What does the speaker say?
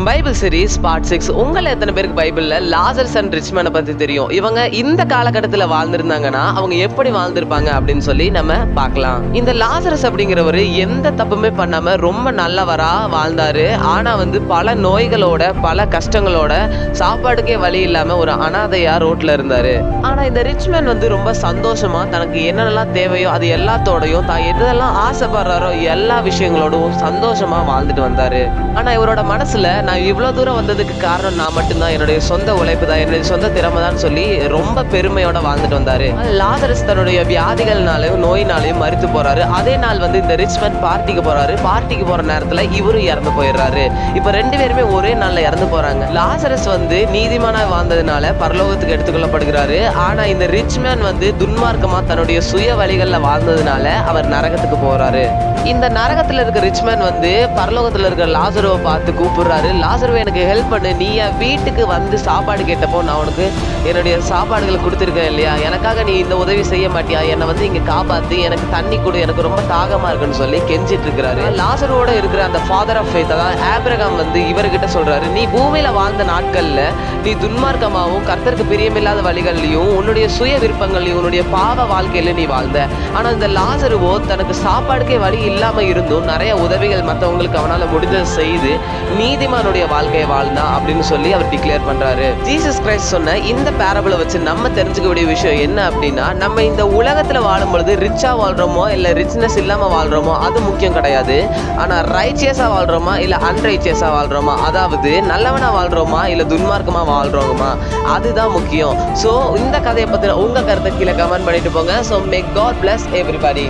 Bible series part 6. உங்கள எத்தனை பேருக்கு பைபிள்ல லாசரஸ் அண்ட் ரிச் மேனை பத்தி தெரியும்? இவங்க இந்த காலகட்டத்துல வாழ்ந்திருந்தாங்கன்னா அவங்க எப்படி வாழ்ந்திருப்பாங்க அப்படின்னு சொல்லி நம்ம பார்க்கலாம். இந்த லாசரஸ் அப்படிங்கிறவரு எந்த தப்புமே பண்ணாம ரொம்ப நல்லவரா வாழ்ந்தாரு. ஆனா பல நோய்களோட பல கஷ்டங்களோட சாப்பாடுக்கே வழி இல்லாம ஒரு அனாதையா ரோட்ல இருந்தாரு. ஆனா இந்த ரிச் மேன் ரொம்ப சந்தோஷமா தனக்கு என்னென்னலாம் தேவையோ அது எல்லாத்தோடையும் தான் எதெல்லாம் ஆசைப்படுறாரோ எல்லா விஷயங்களோடும் சந்தோஷமா வாழ்ந்துட்டு வந்தாரு. ஆனா இவரோட மனசுல நான் இவ்வளவு தூரம் வந்ததுக்கு காரணம் நான் மட்டும்தான், என்னுடைய சொந்த உழைப்பு தான், என்னுடைய சொந்த திறமை தான் சொல்லி ரொம்ப பெருமையோட வாழ்ந்துட்டு வந்தாரு. லாசரஸ் தன்னுடைய வியாதிகள்னாலையும் நோயினாலையும் மரித்து போறாரு. அதே நாள் இந்த ரிச் மேன் பார்ட்டிக்கு போறாரு. பார்ட்டிக்கு போற நேரத்துல இவரும் இறந்து போயிடுறாரு. இப்ப ரெண்டு பேருமே ஒரே நாள்ல இறந்து போறாங்க. லாசரஸ் நீதிமானா வாழ்ந்ததுனால பரலோகத்துக்கு எடுத்துக்கொள்ளப்படுகிறாரு. ஆனா இந்த ரிச் மேன் துன்மார்க்கமா தன்னுடைய சுய வழிகள்ல வாழ்ந்ததுனால அவர் நரகத்துக்கு போறாரு. இந்த நரகத்துல இருக்க ரிச் மேன் பரலோகத்துல இருக்க லாசருவை பார்த்து கூப்பிடுறாரு. லாசருவை எனக்கு ஹெல்ப் பண்ணு, நீ என் வீட்டுக்கு சாப்பாடு கேட்டப்போ நான் உனக்கு என்னுடைய சாப்பாடுகளை கொடுத்துருக்கேன் இல்லையா, எனக்காக நீ இந்த உதவி செய்ய மாட்டியா, என்னை இங்க காப்பாத்து, எனக்கு தண்ணி கொடு, எனக்கு ரொம்ப தாகமா இருக்குன்னு சொல்லி கெஞ்சிட்டு இருக்கிறாரு. லாசரோட இருக்கிற அந்த ஃபாதர் ஆஃப் ஃபெய்த் அதாவது ஆபிரகாம் இவர்கிட்ட சொல்றாரு, நீ பூமியில வாழ்ந்த நாட்கள்ல நீ துன்மார்க்கமாகவும் கர்த்தருக்கு பிரியமில்லாத வழிகள்லையும் உன்னுடைய சுய விருப்பங்களையும் உன்னுடைய பாவ வாழ்க்கையில நீ வாழ்ந்த. ஆனா இந்த லாசருவோ தனக்கு சாப்பாடுக்கே வழி இல்லாம இருந்தும் நிறைய உதவிகள் மற்றவங்களுக்கு அவனால முடிஞ்சதை செய்து நீதிமானுடைய வாழ்க்கையை வாழ்ந்தா அப்படின்னு சொல்லி அவர் டிக்ளேர் பண்றாரு. ஜீசஸ் கிரைஸ்ட் சொன்ன இந்த பேரபிளை வச்சு நம்ம தெரிஞ்சுக்க வேண்டிய விஷயம் என்ன அப்படின்னா, நம்ம இந்த உலகத்துல வாழும் பொழுது ரிச்சா வாழ்றோமோ இல்ல ரிச்னஸ் இல்லாம வாழ்றோமோ அது முக்கியம் கிடையாது. ஆனா ரைச்சியஸா வாழ்றோமா இல்ல அன்ரைச்சியஸா வாழ்றோமா, அதாவது நல்லவனா வாழ்றோமா இல்ல துன்மார்க்கமா வாழ்றோமா, அதுதான் முக்கியம். சோ இந்த கதையை பத்தி உங்க கருத்தை கீழே கமெண்ட் பண்ணிட்டு போங்க. So may God bless everybody.